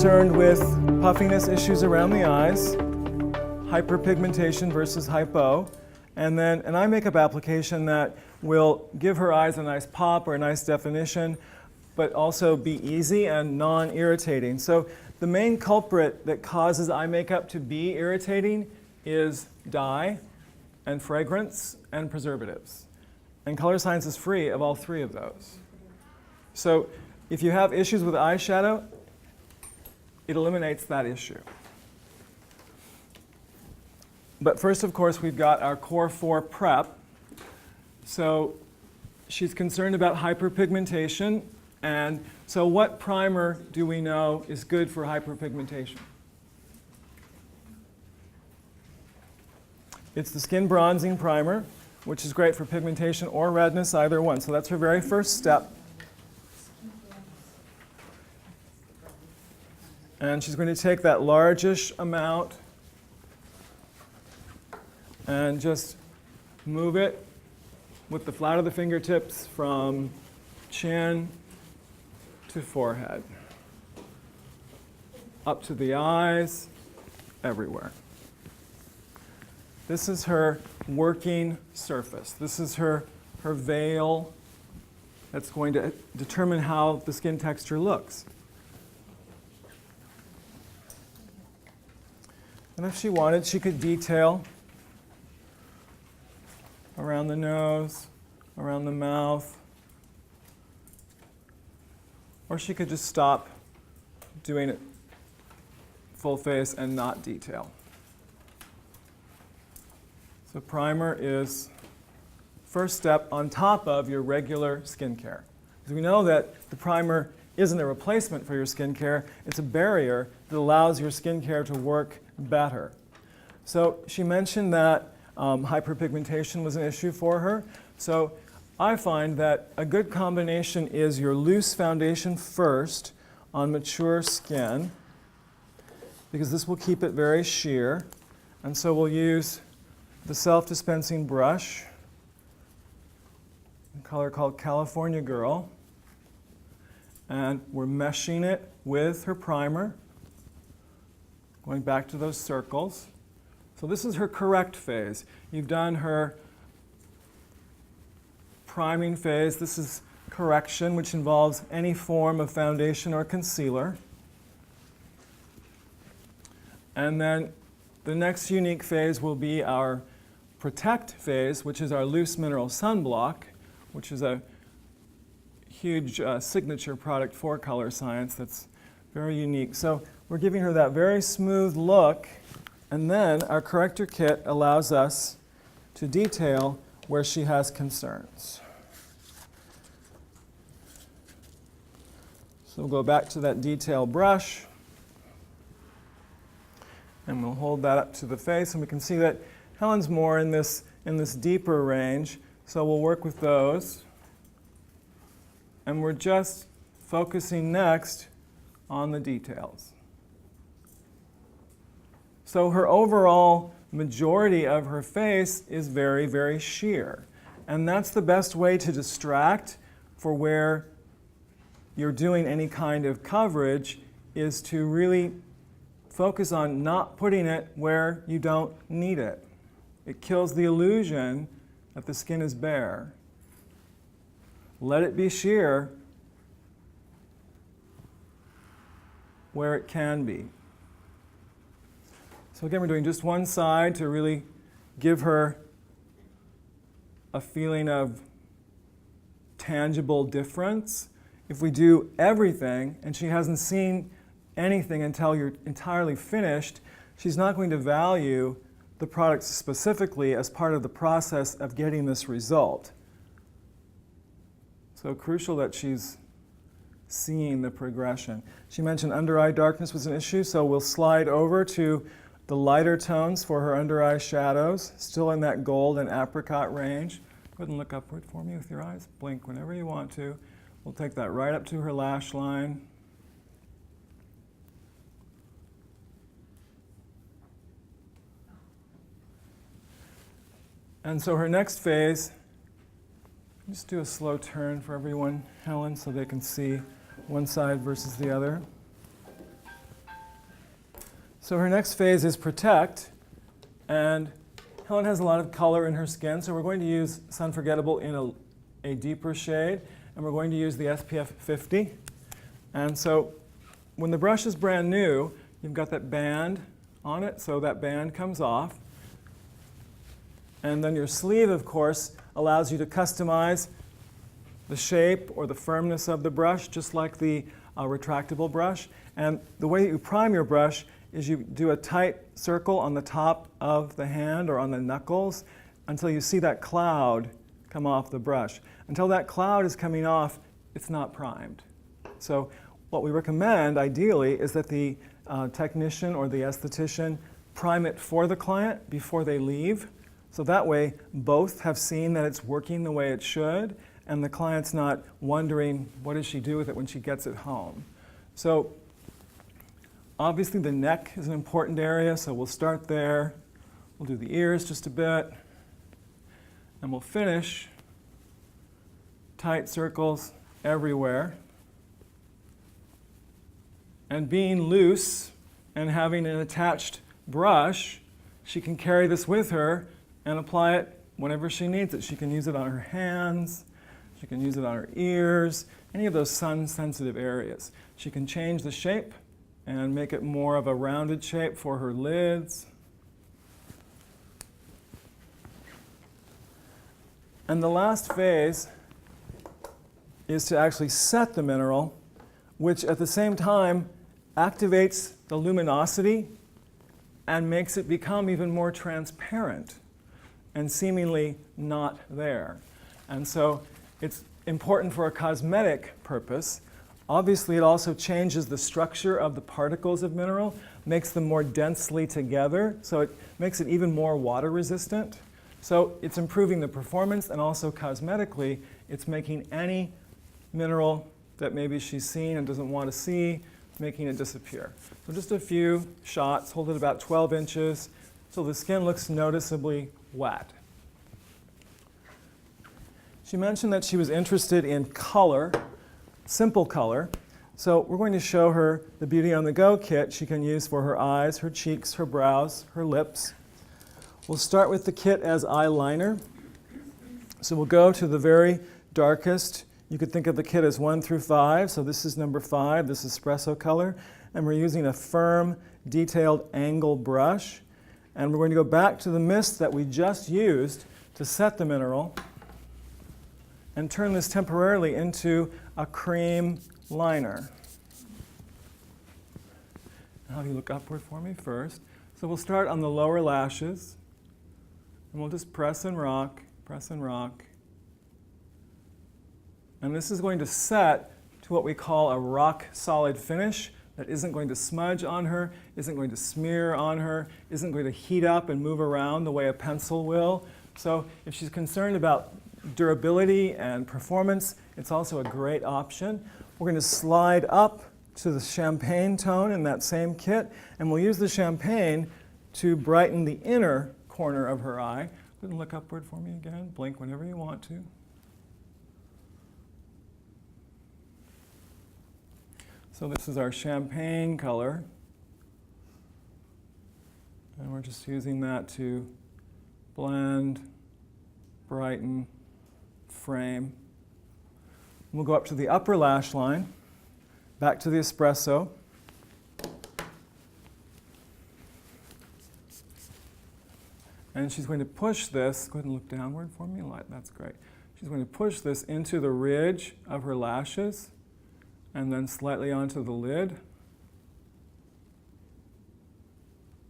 concerned with puffiness issues around the eyes, hyperpigmentation versus hypo, and then an eye makeup application that will give her eyes a nice pop or a nice definition, but also be easy and non-irritating. So the main culprit that causes eye makeup to be irritating is dye and fragrance and preservatives. And Colorescience is free of all three of those. So if you have issues with eyeshadow, it eliminates that issue. But first, of course, we've got our Core4 prep. So she's concerned about hyperpigmentation. And so what primer do we know is good for hyperpigmentation? It's the Skin Bronzing Primer, which is great for pigmentation or redness, either one. So that's her very first step. And she's going to take that largish amount and just move it with the flat of the fingertips from chin to forehead, up to the eyes, everywhere. This is her working surface. This is her veil that's going to determine how the skin texture looks. And if she wanted, she could detail around the nose, around the mouth, or she could just stop doing it full face and not detail. So primer is first step on top of your regular skincare. Because we know that the primer isn't a replacement for your skincare, it's a barrier that allows your skincare to work better. So she mentioned that hyperpigmentation was an issue for her. So I find that a good combination is your loose foundation first on mature skin, because this will keep it very sheer. And so we'll use the self-dispensing brush, a color called California Girl, and we're meshing it with her primer, going back to those circles. So this is her correct phase. You've done her priming phase. This is correction, which involves any form of foundation or concealer. And then the next unique phase will be our protect phase, which is our loose mineral sunblock, which is a huge signature product for Colorescience that's very unique. So we're giving her that very smooth look, and then our corrector kit allows us to detail where she has concerns. So we'll go back to that detail brush, and we'll hold that up to the face, and we can see that Helen's more in this deeper range, so we'll work with those. And we're just focusing next on the details. So her overall majority of her face is very, very sheer. And that's the best way to distract for where you're doing any kind of coverage, is to really focus on not putting it where you don't need it. It kills the illusion that the skin is bare. Let it be sheer where it can be. So again, we're doing just one side to really give her a feeling of tangible difference. If we do everything and she hasn't seen anything until you're entirely finished, she's not going to value the product specifically as part of the process of getting this result. So crucial that she's seeing the progression. She mentioned under eye darkness was an issue, so we'll slide over to the lighter tones for her under eye shadows, still in that gold and apricot range. Go ahead and look upward for me with your eyes. Blink whenever you want to. We'll take that right up to her lash line. And so her next phase, just do a slow turn for everyone, Helen, so they can see one side versus the other. So her next phase is protect, and Helen has a lot of color in her skin, so we're going to use Sun Forgettable in a deeper shade, and we're going to use the SPF 50. And so when the brush is brand new, you've got that band on it, so that band comes off. And then your sleeve, of course, allows you to customize the shape or the firmness of the brush, just like the retractable brush. And the way that you prime your brush is you do a tight circle on the top of the hand or on the knuckles until you see that cloud come off the brush. Until that cloud is coming off, it's not primed. So what we recommend, ideally, is that the technician or the esthetician prime it for the client before they leave. So that way, both have seen that it's working the way it should, and the client's not wondering, what does she do with it when she gets it home? So obviously the neck is an important area, so we'll start there. We'll do the ears just a bit, and we'll finish tight circles everywhere. And being loose and having an attached brush, she can carry this with her and apply it whenever she needs it. She can use it on her hands, she can use it on her ears, any of those sun-sensitive areas. She can change the shape and make it more of a rounded shape for her lids. And the last phase is to actually set the mineral, which at the same time activates the luminosity and makes it become even more transparent and seemingly not there. And so it's important for a cosmetic purpose. Obviously, it also changes the structure of the particles of mineral, makes them more densely together, so it makes it even more water resistant. So it's improving the performance, and also cosmetically, it's making any mineral that maybe she's seen and doesn't want to see, making it disappear. So just a few shots, hold it about 12 inches, so the skin looks noticeably wet. She mentioned that she was interested in color, simple color. So we're going to show her the Beauty on the Go kit she can use for her eyes, her cheeks, her brows, her lips. We'll start with the kit as eyeliner. So we'll go to the very darkest. You could think of the kit as 1 through 5. So this is number 5, this is espresso color. And we're using a firm, detailed angle brush. And we're going to go back to the mist that we just used to set the mineral and turn this temporarily into a cream liner. Now you look upward for me first. So we'll start on the lower lashes, and we'll just press and rock, press and rock. And this is going to set to what we call a rock solid finish that isn't going to smudge on her, isn't going to smear on her, isn't going to heat up and move around the way a pencil will. So if she's concerned about durability and performance, it's also a great option. We're going to slide up to the champagne tone in that same kit, and we'll use the champagne to brighten the inner corner of her eye. Go ahead and look upward for me again. Blink whenever you want to. So this is our champagne color, and we're just using that to blend, brighten, frame. We'll go up to the upper lash line, back to the espresso. And she's going to push this, go ahead and look downward for me, light, that's great. She's going to push this into the ridge of her lashes and then slightly onto the lid.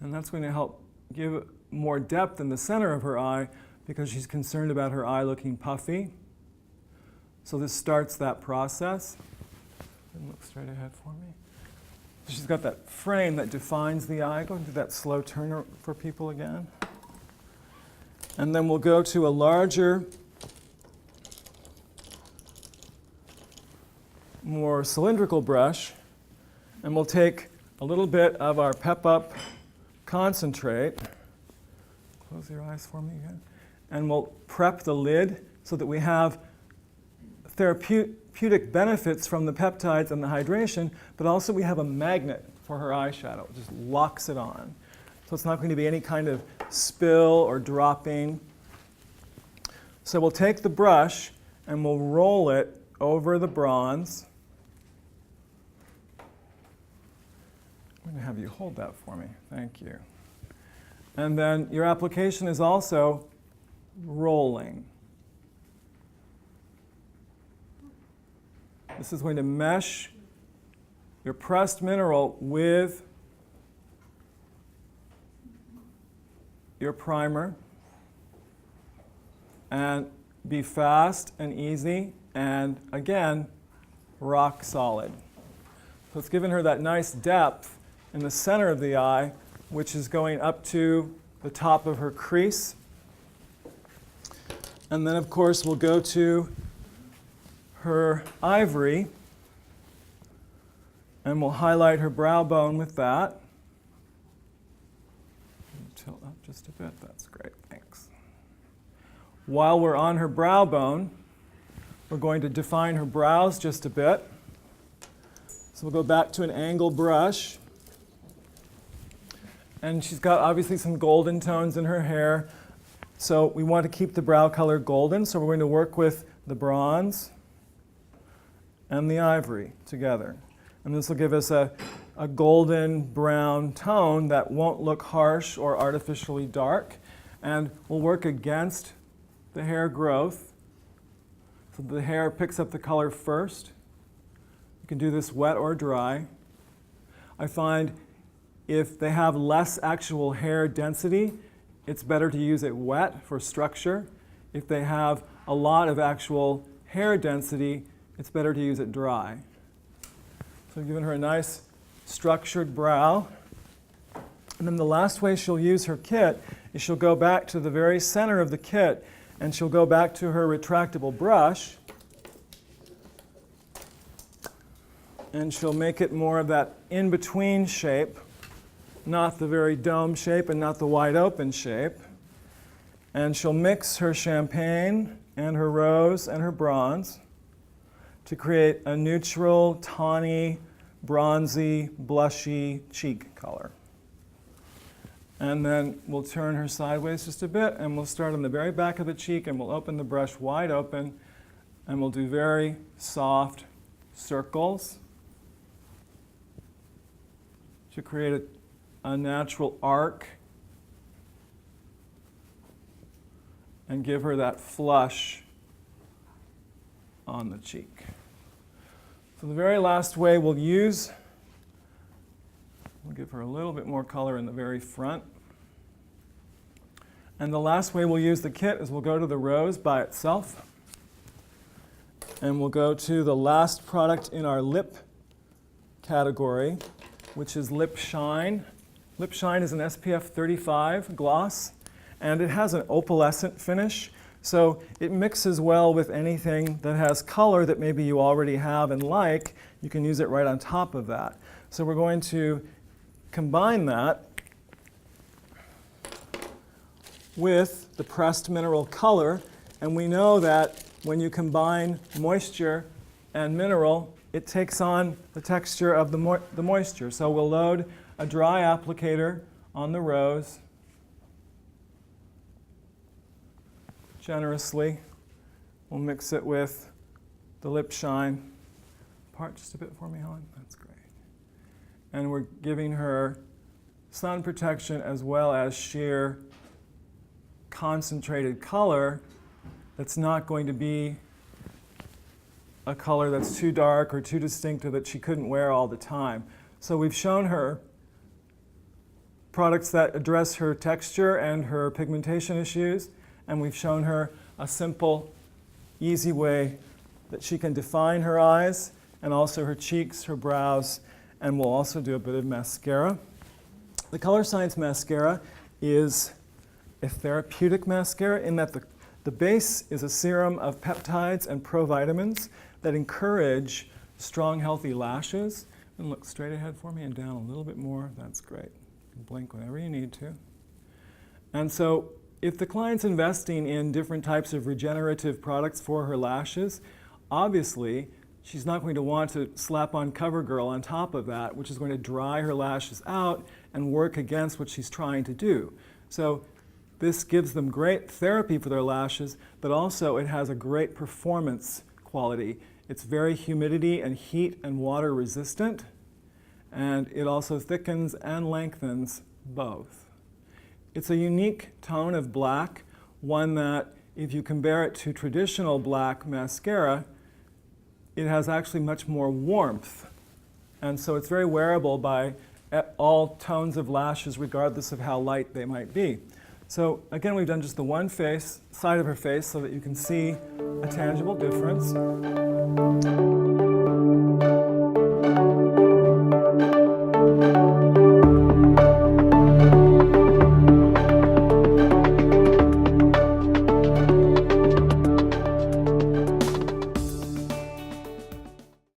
And that's going to help give more depth in the center of her eye because she's concerned about her eye looking puffy. So this starts that process. And look straight ahead for me. So she's got that frame that defines the eye. Go and do that slow turn for people again. And then we'll go to a larger, more cylindrical brush, and we'll take a little bit of our Pep Up concentrate. Close your eyes for me again. And we'll prep the lid so that we have therapeutic benefits from the peptides and the hydration, but also we have a magnet for her eyeshadow. It just locks it on. So it's not going to be any kind of spill or dropping. So we'll take the brush and we'll roll it over the bronze. I'm going to have you hold that for me. Thank you. And then your application is also rolling. This is going to mesh your pressed mineral with your primer and be fast and easy and, again, rock solid. So it's given her that nice depth in the center of the eye, which is going up to the top of her crease. And then, of course, we'll go to her ivory, and we'll highlight her brow bone with that. Tilt up just a bit. That's great. Thanks. While we're on her brow bone, we're going to define her brows just a bit. So we'll go back to an angle brush. And she's got obviously some golden tones in her hair. So we want to keep the brow color golden. So we're going to work with the bronze and the ivory together. And this will give us a golden brown tone that won't look harsh or artificially dark. And will work against the hair growth. So the hair picks up the color first. You can do this wet or dry. I find if they have less actual hair density, it's better to use it wet for structure. If they have a lot of actual hair density, it's better to use it dry. So I've given her a nice structured brow. And then the last way she'll use her kit is she'll go back to the very center of the kit and she'll go back to her retractable brush and she'll make it more of that in-between shape, not the very dome shape and not the wide open shape. And she'll mix her champagne and her rose and her bronze to create a neutral, tawny, bronzy, blushy cheek color. And then we'll turn her sideways just a bit, and we'll start on the very back of the cheek, and we'll open the brush wide open, and we'll do very soft circles to create a natural arc and give her that flush on the cheek. So the very last way we'll give her a little bit more color in the very front. And the last way we'll use the kit is we'll go to the rose by itself. And we'll go to the last product in our lip category, which is Lip Shine. Lip Shine is an SPF 35 gloss, and it has an opalescent finish. So it mixes well with anything that has color that maybe you already have and like. You can use it right on top of that. So we're going to combine that with the pressed mineral color. And we know that when you combine moisture and mineral, it takes on the texture of the moisture. So we'll load a dry applicator on the rose generously. We'll mix it with the Lip Shine. Part just a bit for me, Helen. That's great. And we're giving her sun protection as well as sheer concentrated color that's not going to be a color that's too dark or too distinctive that she couldn't wear all the time. So we've shown her products that address her texture and her pigmentation issues, and we've shown her a simple, easy way that she can define her eyes and also her cheeks, her brows, and we'll also do a bit of mascara. The Colorescience mascara is a therapeutic mascara in that the base is a serum of peptides and provitamins that encourage strong, healthy lashes. And look straight ahead for me and down a little bit more. That's great. You can blink whenever you need to. And so if the client's investing in different types of regenerative products for her lashes, obviously she's not going to want to slap on CoverGirl on top of that, which is going to dry her lashes out and work against what she's trying to do. So this gives them great therapy for their lashes, but also it has a great performance quality. It's very humidity and heat and water resistant, and it also thickens and lengthens both. It's a unique tone of black, one that if you compare it to traditional black mascara, it has actually much more warmth. And so it's very wearable by all tones of lashes, regardless of how light they might be. So again, we've done just the one side of her face so that you can see a tangible difference.